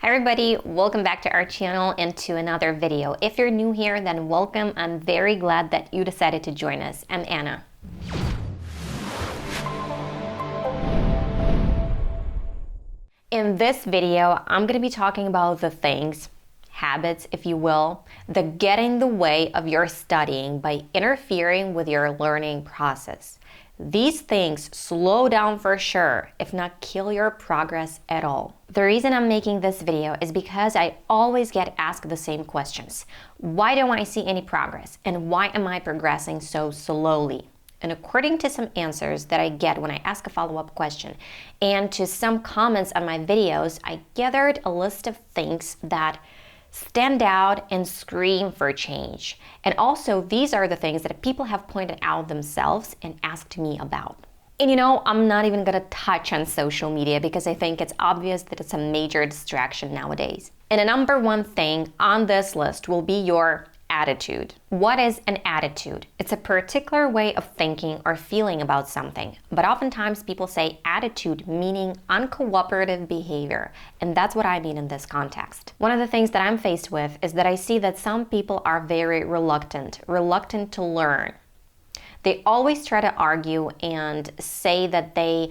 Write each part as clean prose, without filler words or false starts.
Hi everybody, welcome back to our channel and to another video. If you're new here, then welcome. I'm very glad that you decided to join us. I'm Anna. In this video, I'm going to be talking about the things, habits if you will, that get in the way of your studying by interfering with your learning process. These things slow down for sure, if not kill your progress at all. The reason I'm making this video is because I always get asked the same questions. Why don't I see any progress? And why am I progressing so slowly? And according to some answers that I get when I ask a follow-up question, and to some comments on my videos, I gathered a list of things that stand out and scream for change. And also, these are the things that people have pointed out themselves and asked me about. And you know, I'm not even gonna touch on social media because I think it's obvious that it's a major distraction nowadays. And the number one thing on this list will be your attitude. What is an attitude? It's a particular way of thinking or feeling about something, but oftentimes people say attitude meaning uncooperative behavior, and that's what I mean in this context. One of the things that I'm faced with is that I see that some people are very reluctant to learn. They always try to argue and say that they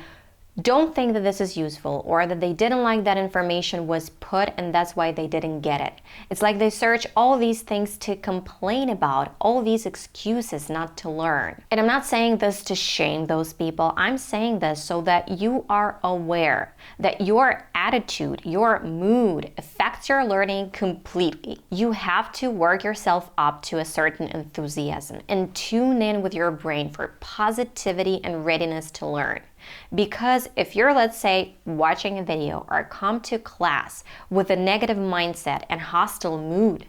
don't think that this is useful or that they didn't like that information was put and that's why they didn't get it. It's like they search all these things to complain about, all these excuses not to learn. And I'm not saying this to shame those people. I'm saying this so that you are aware that your attitude, your mood affects your learning completely. You have to work yourself up to a certain enthusiasm and tune in with your brain for positivity and readiness to learn. Because if you're, let's say, watching a video or come to class with a negative mindset and hostile mood,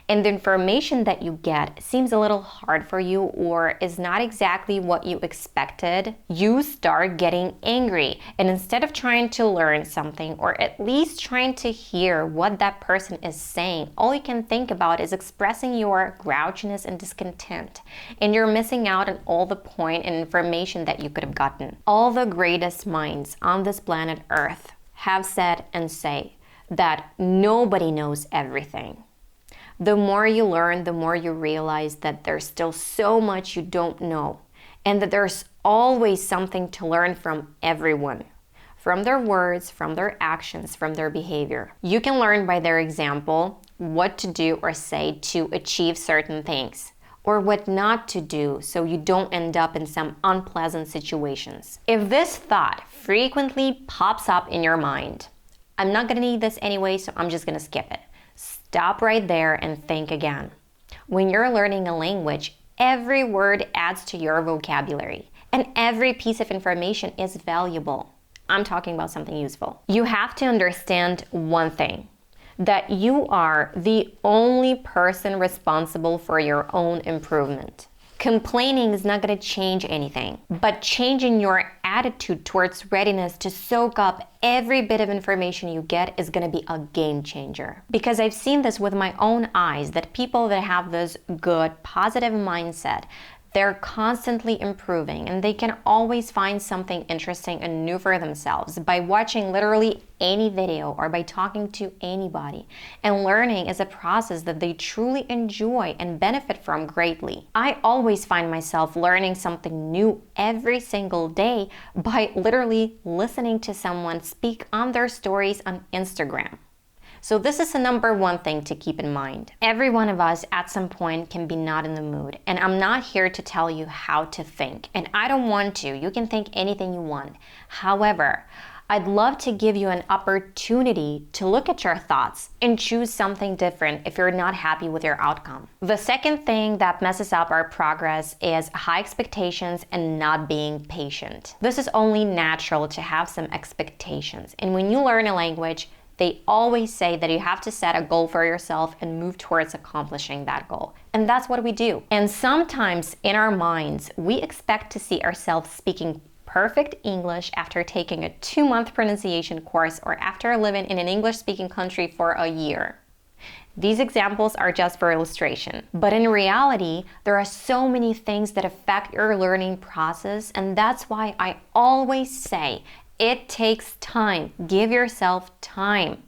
and the information that you get seems a little hard for you or is not exactly what you expected, you start getting angry. And instead of trying to learn something or at least trying to hear what that person is saying, all you can think about is expressing your grouchiness and discontent. And you're missing out on all the point and information that you could have gotten. All the greatest minds on this planet Earth have said and say that nobody knows everything. The more you learn, the more you realize that there's still so much you don't know, and that there's always something to learn from everyone, from their words, from their actions, from their behavior. You can learn by their example what to do or say to achieve certain things, or what not to do so you don't end up in some unpleasant situations. If this thought frequently pops up in your mind, I'm not gonna need this anyway, so I'm just gonna skip it. Stop right there and think again. When you're learning a language, every word adds to your vocabulary, and every piece of information is valuable. I'm talking about something useful. You have to understand one thing, that you are the only person responsible for your own improvement. Complaining is not going to change anything, but changing your attitude towards readiness to soak up every bit of information you get is going to be a game changer. Because I've seen this with my own eyes, that people that have this good, positive mindset, they're constantly improving and they can always find something interesting and new for themselves by watching literally any video or by talking to anybody. And learning is a process that they truly enjoy and benefit from greatly. I always find myself learning something new every single day by literally listening to someone speak on their stories on Instagram. So this is the number one thing to keep in mind. Every one of us at some point can be not in the mood, and I'm not here to tell you how to think, and I don't want to. You can think anything you want. However, I'd love to give you an opportunity to look at your thoughts and choose something different if you're not happy with your outcome. The second thing that messes up our progress is high expectations and not being patient. This is only natural to have some expectations, and when you learn a language, they always say that you have to set a goal for yourself and move towards accomplishing that goal. And that's what we do. And sometimes in our minds, we expect to see ourselves speaking perfect English after taking a 2-month pronunciation course or after living in an English-speaking country for a year. These examples are just for illustration. But in reality, there are so many things that affect your learning process, and that's why I always say it takes time. Give yourself time.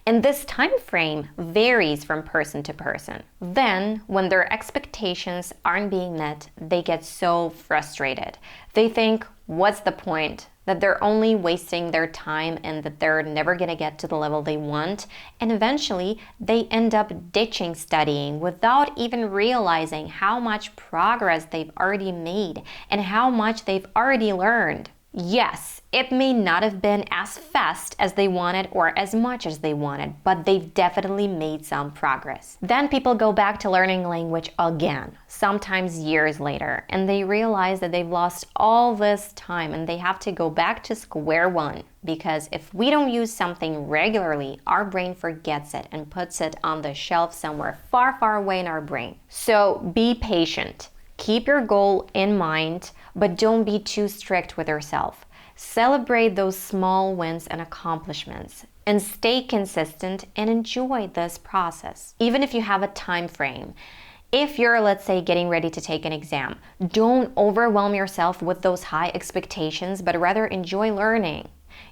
And this time frame varies from person to person. Then, when their expectations aren't being met, they get so frustrated. They think, what's the point? That they're only wasting their time and that they're never going to get to the level they want. And eventually, they end up ditching studying without even realizing how much progress they've already made and how much they've already learned. Yes, it may not have been as fast as they wanted or as much as they wanted, but they've definitely made some progress. Then people go back to learning language again, sometimes years later, and they realize that they've lost all this time and they have to go back to square one. Because if we don't use something regularly, our brain forgets it and puts it on the shelf somewhere far, far away in our brain. So be patient. Keep your goal in mind, but don't be too strict with yourself. Celebrate those small wins and accomplishments, and stay consistent and enjoy this process. Even if you have a time frame, if you're, let's say, getting ready to take an exam, don't overwhelm yourself with those high expectations, but rather enjoy learning.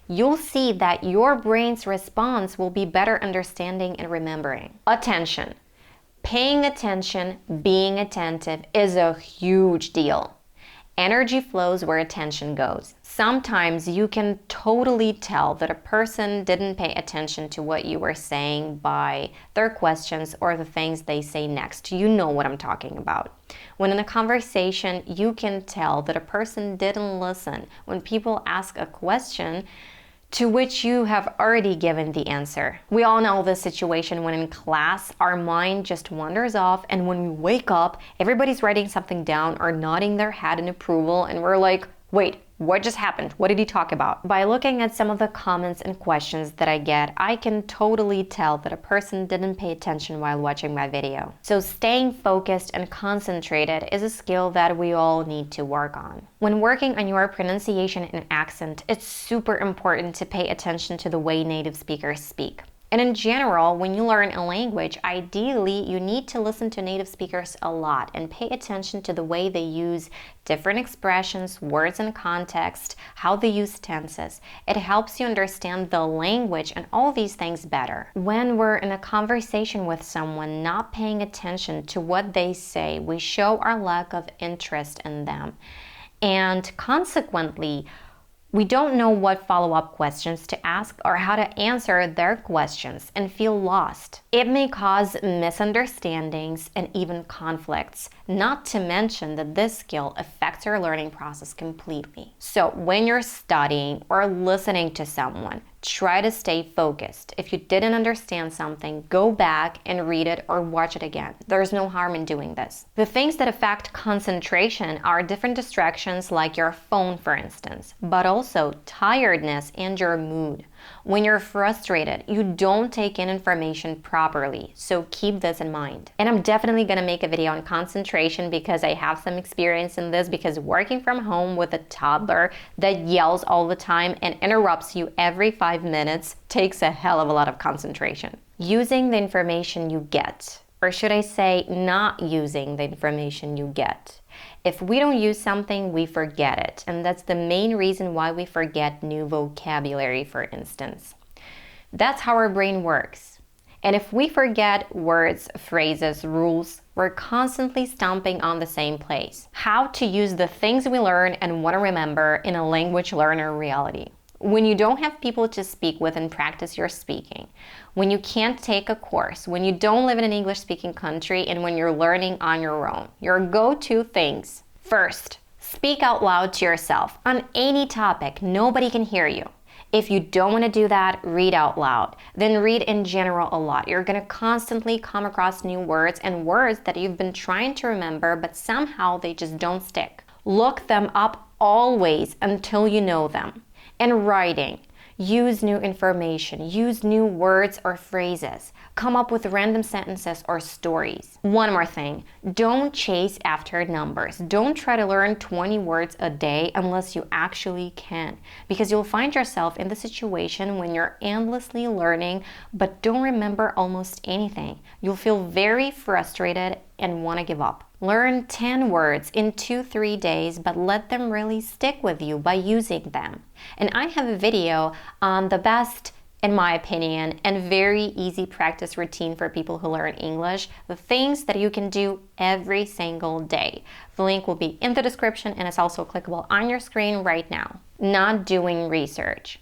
You'll see that your brain's response will be better understanding and remembering. Attention. Paying attention, being attentive is a huge deal. Energy flows where attention goes. Sometimes you can totally tell that a person didn't pay attention to what you were saying by their questions or the things they say next. You know what I'm talking about. When in a conversation, you can tell that a person didn't listen. When people ask a question to which you have already given the answer. We all know this situation when in class, our mind just wanders off, and when we wake up, everybody's writing something down or nodding their head in approval, and we're like, wait, what just happened? What did he talk about? By looking at some of the comments and questions that I get, I can totally tell that a person didn't pay attention while watching my video. So staying focused and concentrated is a skill that we all need to work on. When working on your pronunciation and accent, it's super important to pay attention to the way native speakers speak. And in general, when you learn a language, ideally you need to listen to native speakers a lot and pay attention to the way they use different expressions, words and context, how they use tenses. It helps you understand the language and all these things better. When we're in a conversation with someone not paying attention to what they say, we show our lack of interest in them. And consequently, we don't know what follow-up questions to ask or how to answer their questions and feel lost. It may cause misunderstandings and even conflicts, not to mention that this skill affects your learning process completely. So when you're studying or listening to someone, try to stay focused. If you didn't understand something, go back and read it or watch it again. There's no harm in doing this. The things that affect concentration are different distractions like your phone, for instance, but also tiredness and your mood. When you're frustrated, you don't take in information properly, so keep this in mind. And I'm definitely gonna make a video on concentration because I have some experience in this, because working from home with a toddler that yells all the time and interrupts you every 5 minutes takes a hell of a lot of concentration. Using the information you get, or should I say not using the information you get. If we don't use something, we forget it, and that's the main reason why we forget new vocabulary, for instance. That's how our brain works. And if we forget words, phrases, rules, we're constantly stomping on the same place. How to use the things we learn and want to remember in a language learner reality. When you don't have people to speak with and practice your speaking, when you can't take a course, when you don't live in an English-speaking country, and when you're learning on your own, your go-to things. First, speak out loud to yourself on any topic. Nobody can hear you. If you don't want to do that, read out loud. Then read in general a lot. You're going to constantly come across new words and words that you've been trying to remember, but somehow they just don't stick. Look them up always until you know them. And writing, use new information, use new words or phrases, come up with random sentences or stories. One more thing, don't chase after numbers. Don't try to learn 20 words a day unless you actually can, because you'll find yourself in the situation when you're endlessly learning but don't remember almost anything. You'll feel very frustrated and want to give up. Learn 10 words in 2-3 days, but let them really stick with you by using them. And I have a video on the best in my opinion, and very easy practice routine for people who learn English, the things that you can do every single day. The link will be in the description and it's also clickable on your screen right now. Not doing research.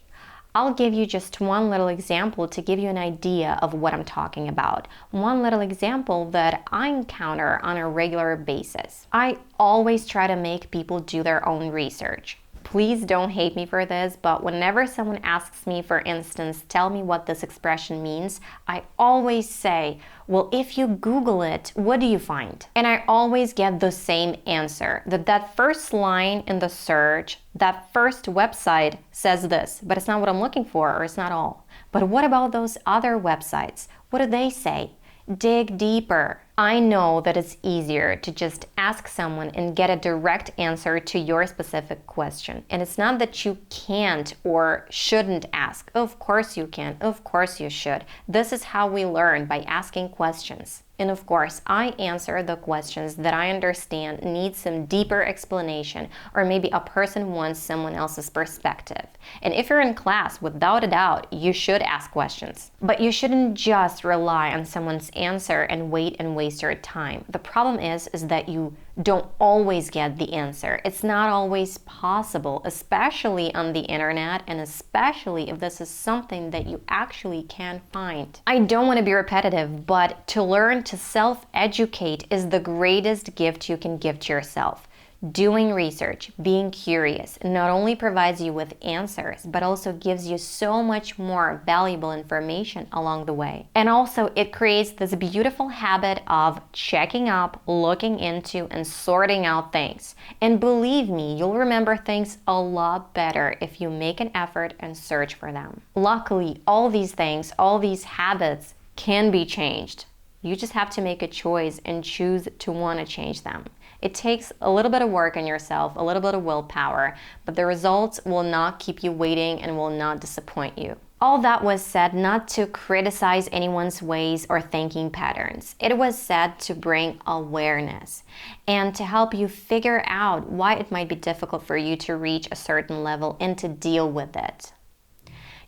I'll give you just one little example to give you an idea of what I'm talking about. One little example that I encounter on a regular basis. I always try to make people do their own research. Please don't hate me for this, but whenever someone asks me, for instance, tell me what this expression means, I always say, well, if you Google it, what do you find? And I always get the same answer, that first line in the search, that first website says this, but it's not what I'm looking for, or it's not all. But what about those other websites? What do they say? Dig deeper. I know that it's easier to just ask someone and get a direct answer to your specific question. And it's not that you can't or shouldn't ask. Of course you can. Of course you should. This is how we learn, by asking questions. And of course, I answer the questions that I understand need some deeper explanation, or maybe a person wants someone else's perspective. And if you're in class, without a doubt, you should ask questions. But you shouldn't just rely on someone's answer and wait and waste your time. The problem is that you don't always get the answer. It's not always possible, especially on the internet, and especially if this is something that you actually can find. I don't want to be repetitive, but to learn to self-educate is the greatest gift you can give to yourself. Doing research, being curious, not only provides you with answers, but also gives you so much more valuable information along the way. And also, it creates this beautiful habit of checking up, looking into, and sorting out things. And believe me, you'll remember things a lot better if you make an effort and search for them. Luckily, all these things, all these habits can be changed. You just have to make a choice and choose to want to change them. It takes a little bit of work on yourself, a little bit of willpower, but the results will not keep you waiting and will not disappoint you. All that was said not to criticize anyone's ways or thinking patterns. It was said to bring awareness and to help you figure out why it might be difficult for you to reach a certain level and to deal with it.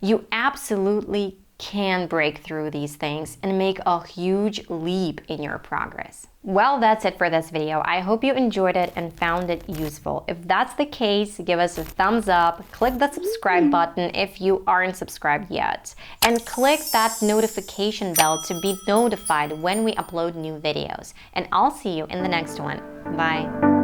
You absolutely can break through these things and make a huge leap in your progress. Well, that's it for this video. I hope you enjoyed it and found it useful. If that's the case, give us a thumbs up, click the subscribe button if you aren't subscribed yet, and click that notification bell to be notified when we upload new videos. And I'll see you in the next one. Bye.